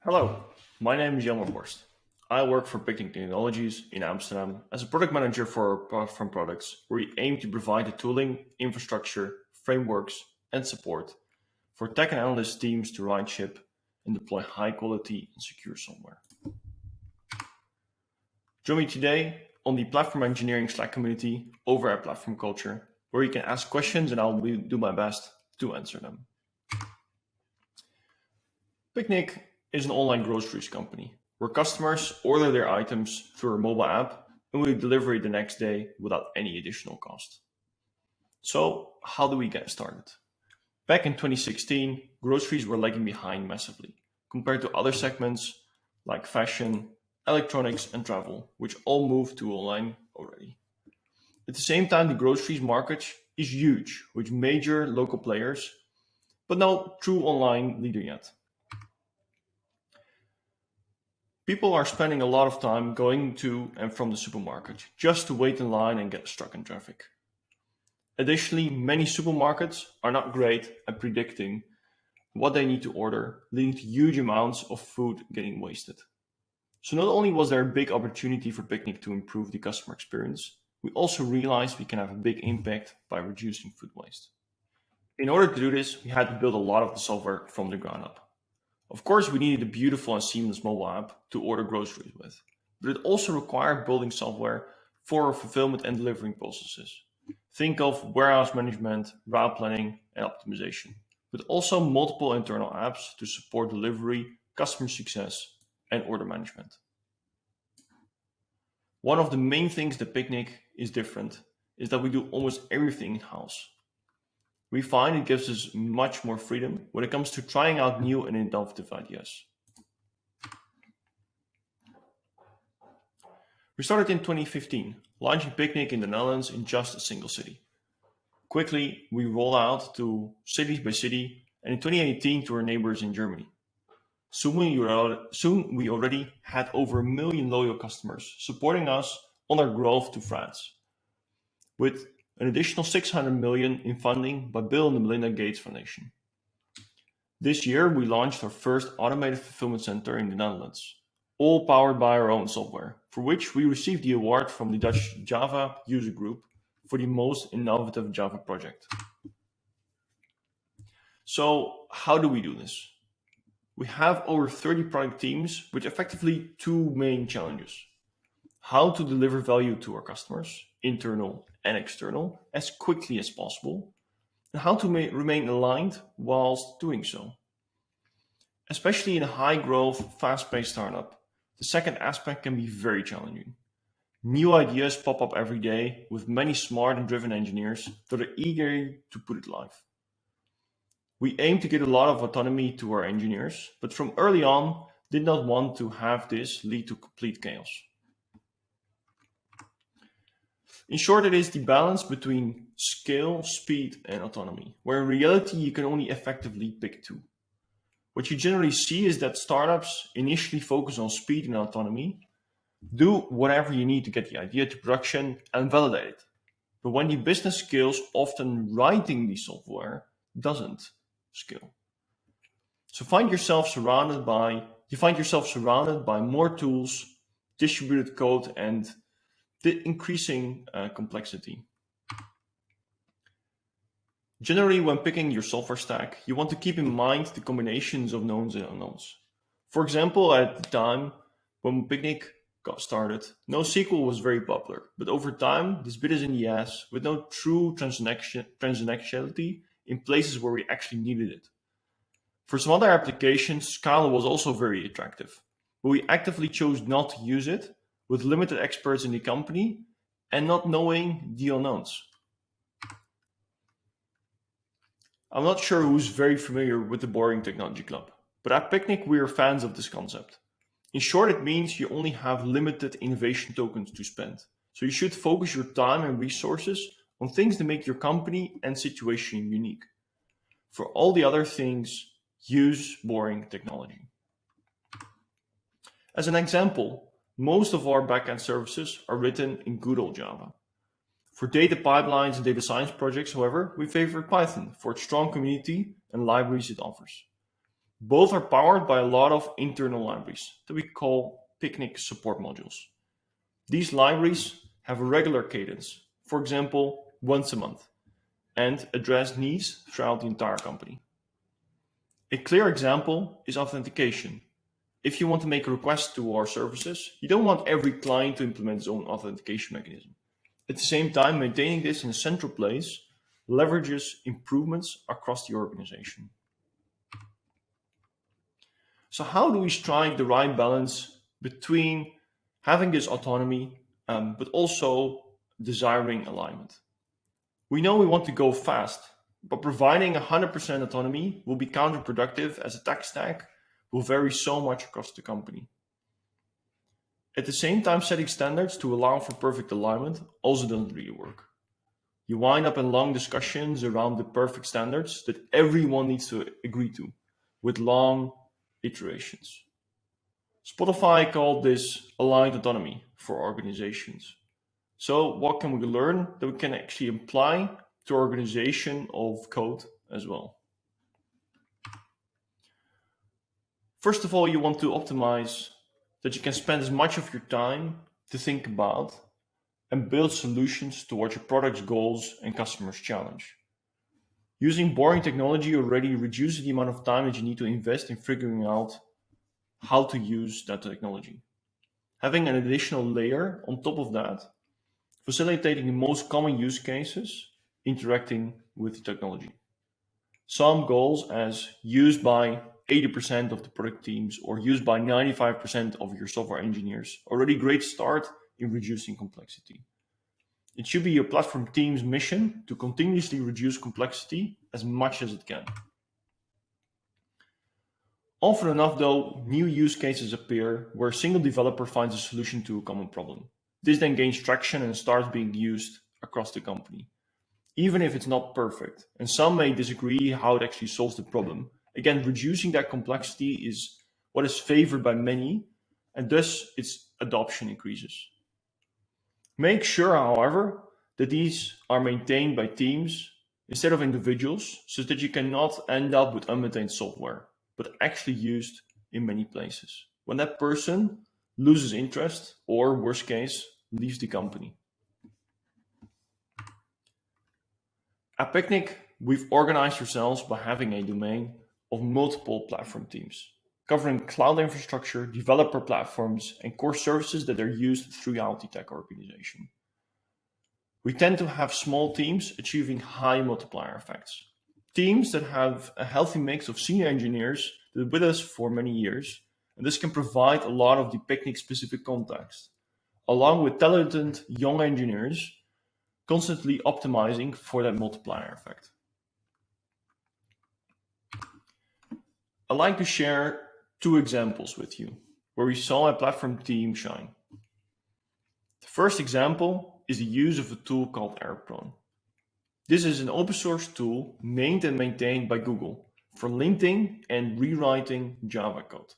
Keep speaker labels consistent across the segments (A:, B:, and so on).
A: Hello, my name is Jelmer Borst. I work for Picnic Technologies in Amsterdam as a product manager for platform products, where we aim to provide the tooling, infrastructure, frameworks, and support for tech and analyst teams to write, ship, and deploy high quality and secure software. Join me today on the Platform Engineering Slack community over at Platform Culture, where you can ask questions and I'll do my best to answer them. Picnic is an online groceries company where customers order their items through our mobile app and we deliver it the next day without any additional cost. So, how do we get started? Back in 2016, groceries were lagging behind massively compared to other segments like fashion, electronics, and travel, which all moved to online already. At the same time, the groceries market is huge with major local players, but no true online leader yet. People are spending a lot of time going to and from the supermarket just to wait in line and get stuck in traffic. Additionally, many supermarkets are not great at predicting what they need to order, leading to huge amounts of food getting wasted. So not only was there a big opportunity for Picnic to improve the customer experience, we also realized we can have a big impact by reducing food waste. In order to do this, we had to build a lot of the software from the ground up. Of course, we needed a beautiful and seamless mobile app to order groceries with, but it also required building software for fulfillment and delivering processes. Think of warehouse management, route planning, and optimization, but also multiple internal apps to support delivery, customer success, and order management. One of the main things that Picnic is different is that we do almost everything in-house. We find it gives us much more freedom when it comes to trying out new and innovative ideas. We started in 2015, launching Picnic in the Netherlands in just a single city. Quickly, we rolled out to cities by city, and in 2018 to our neighbors in Germany. Soon we already had over 1 million loyal customers supporting us on our growth to France, with an additional 600 million in funding by Bill and Melinda Gates Foundation. This year, we launched our first automated fulfillment center in the Netherlands, all powered by our own software, for which we received the award from the Dutch Java user group for the most innovative Java project. So, how do we do this? We have over 30 product teams with effectively two main challenges: how to deliver value to our customers, internal and external, as quickly as possible, and how to remain aligned whilst doing so. Especially in a high growth, fast paced startup, the second aspect can be very challenging. New ideas pop up every day with many smart and driven engineers that are eager to put it live. We aim to give a lot of autonomy to our engineers, but from early on did not want to have this lead to complete chaos. In short, it is the balance between scale, speed, and autonomy, where in reality you can only effectively pick two. What you generally see is that startups initially focus on speed and autonomy, do whatever you need to get the idea to production and validate it. But when the business scales, often writing the software doesn't scale. So you find yourself surrounded by more tools, distributed code, and the increasing complexity. Generally, when picking your software stack, you want to keep in mind the combinations of knowns and unknowns. For example, at the time when Picnic got started, NoSQL was very popular, but over time, this bit us in the ass with no true transactionality in places where we actually needed it. For some other applications, Scala was also very attractive, but we actively chose not to use it with limited experts in the company and not knowing the unknowns. I'm not sure who's very familiar with the Boring Technology Club, but at Picnic we are fans of this concept. In short, it means you only have limited innovation tokens to spend, so you should focus your time and resources on things that make your company and situation unique. For all the other things, use boring technology. As an example, most of our backend services are written in good old Java. For data pipelines and data science projects, however, we favor Python for its strong community and libraries it offers. Both are powered by a lot of internal libraries that we call picnic support modules. These libraries have a regular cadence, for example, once a month, and address needs throughout the entire company. A clear example is authentication. If you want to make a request to our services, you don't want every client to implement its own authentication mechanism. At the same time, maintaining this in a central place leverages improvements across the organization. So how do we strike the right balance between having this autonomy, but also desiring alignment? We know we want to go fast, but providing 100% autonomy will be counterproductive as a tech stack will vary so much across the company. At the same time, setting standards to allow for perfect alignment also doesn't really work. You wind up in long discussions around the perfect standards that everyone needs to agree to, with long iterations. Spotify called this aligned autonomy for organizations. So what can we learn that we can actually apply to organization of code as well? First of all, you want to optimize that you can spend as much of your time to think about and build solutions towards your product's goals and customers' challenge. Using boring technology already reduces the amount of time that you need to invest in figuring out how to use that technology. Having an additional layer on top of that, facilitating the most common use cases, interacting with the technology. Some goals as used by 80% of the product teams or used by 95% of your software engineers, already great start in reducing complexity. It should be your platform team's mission to continuously reduce complexity as much as it can. Often enough, though, new use cases appear where a single developer finds a solution to a common problem. This then gains traction and starts being used across the company, even if it's not perfect. And some may disagree how it actually solves the problem. Again, reducing that complexity is what is favored by many, and thus its adoption increases. Make sure, however, that these are maintained by teams instead of individuals, so that you cannot end up with unmaintained software, but actually used in many places. When that person loses interest, or worst case, leaves the company. At Picnic, we've organized ourselves by having a domain of multiple platform teams, covering cloud infrastructure, developer platforms, and core services that are used throughout the tech organization. We tend to have small teams achieving high multiplier effects. Teams that have a healthy mix of senior engineers that are with us for many years, and this can provide a lot of the Picnic-specific context, along with talented young engineers constantly optimizing for that multiplier effect. I'd like to share two examples with you where we saw a platform team shine. The first example is the use of a tool called Airprone. This is an open source tool named and maintained by Google for linting and rewriting Java code.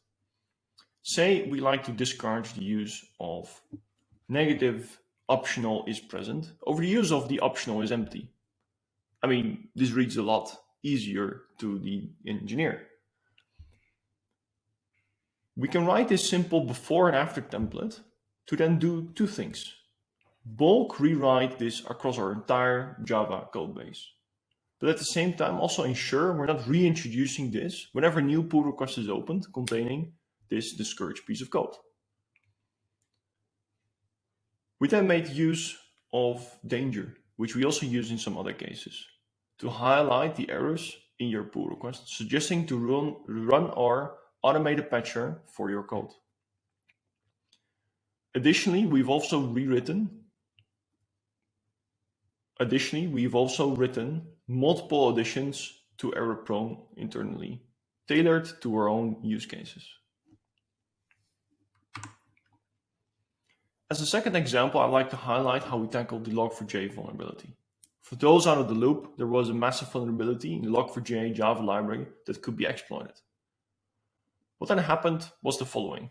A: Say we like to discourage the use of negative optional is present over the use of the optional is empty. I mean, this reads a lot easier to the engineer. We can write this simple before and after template to then do two things. Bulk rewrite this across our entire Java code base. But at the same time also ensure we're not reintroducing this whenever a new pull request is opened containing this discouraged piece of code. We then made use of danger, which we also use in some other cases, to highlight the errors in your pull request, suggesting to run our automated patcher for your code. Additionally, we've also written multiple additions to Aerospace internally, tailored to our own use cases. As a second example, I'd like to highlight how we tackled the Log4j vulnerability. For those out of the loop, there was a massive vulnerability in the Log4j Java library that could be exploited. What then happened was the following.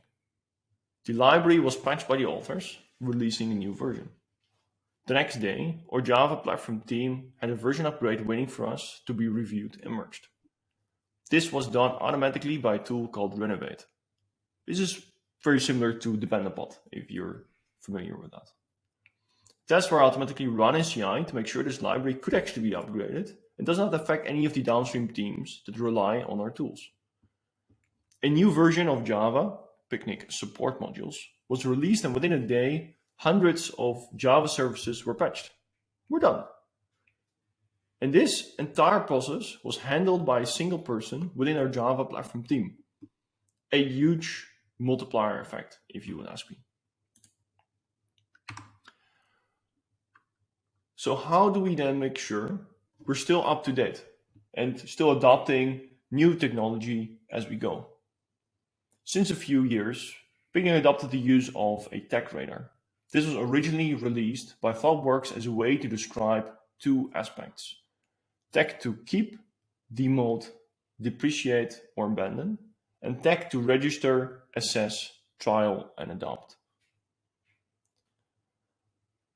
A: The library was patched by the authors, releasing a new version. The next day, our Java platform team had a version upgrade waiting for us to be reviewed and merged. This was done automatically by a tool called Renovate. This is very similar to Dependabot, if you're familiar with that. Tests were automatically run in CI to make sure this library could actually be upgraded and does not affect any of the downstream teams that rely on our tools. A new version of Java, Picnic support modules, was released, and within a day, hundreds of Java services were patched. We're done. And this entire process was handled by a single person within our Java platform team. A huge multiplier effect, if you would ask me. So how do we then make sure we're still up to date and still adopting new technology as we go? Since a few years, Picnic adopted the use of a tech radar. This was originally released by ThoughtWorks as a way to describe two aspects: tech to keep, demote, depreciate, or abandon, and tech to register, assess, trial, and adopt.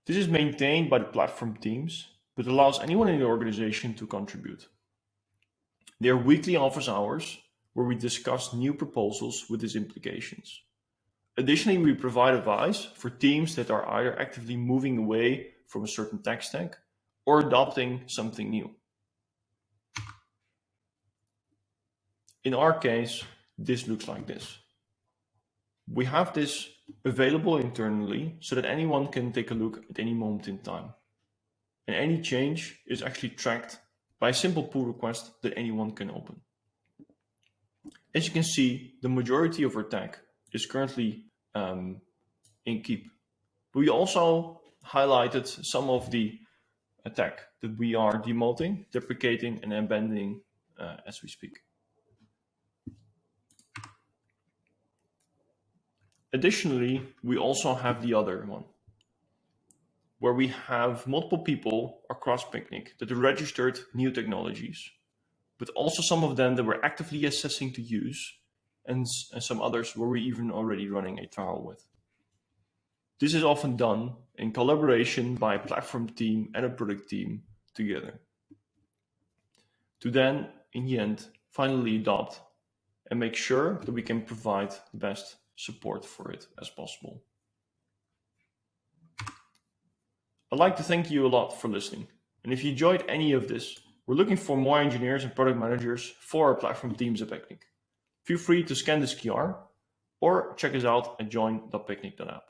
A: This is maintained by the platform teams, but allows anyone in the organization to contribute. There are weekly office hours where we discuss new proposals with its implications. Additionally, we provide advice for teams that are either actively moving away from a certain tech stack or adopting something new. In our case, this looks like this. We have this available internally so that anyone can take a look at any moment in time. And any change is actually tracked by a simple pull request that anyone can open. As you can see, the majority of our tech is currently in keep. We also highlighted some of the tech that we are demoting, deprecating, and abandoning as we speak. Additionally, we also have the other one, where we have multiple people across Picnic that have registered new technologies, but also some of them that we're actively assessing to use, and some others where we're even already running a trial with. This is often done in collaboration by a platform team and a product team together, to then, in the end, finally adopt and make sure that we can provide the best support for it as possible. I'd like to thank you a lot for listening. And if you enjoyed any of this, we're looking for more engineers and product managers for our platform teams at Picnic. Feel free to scan this QR or check us out at join.picnic.app.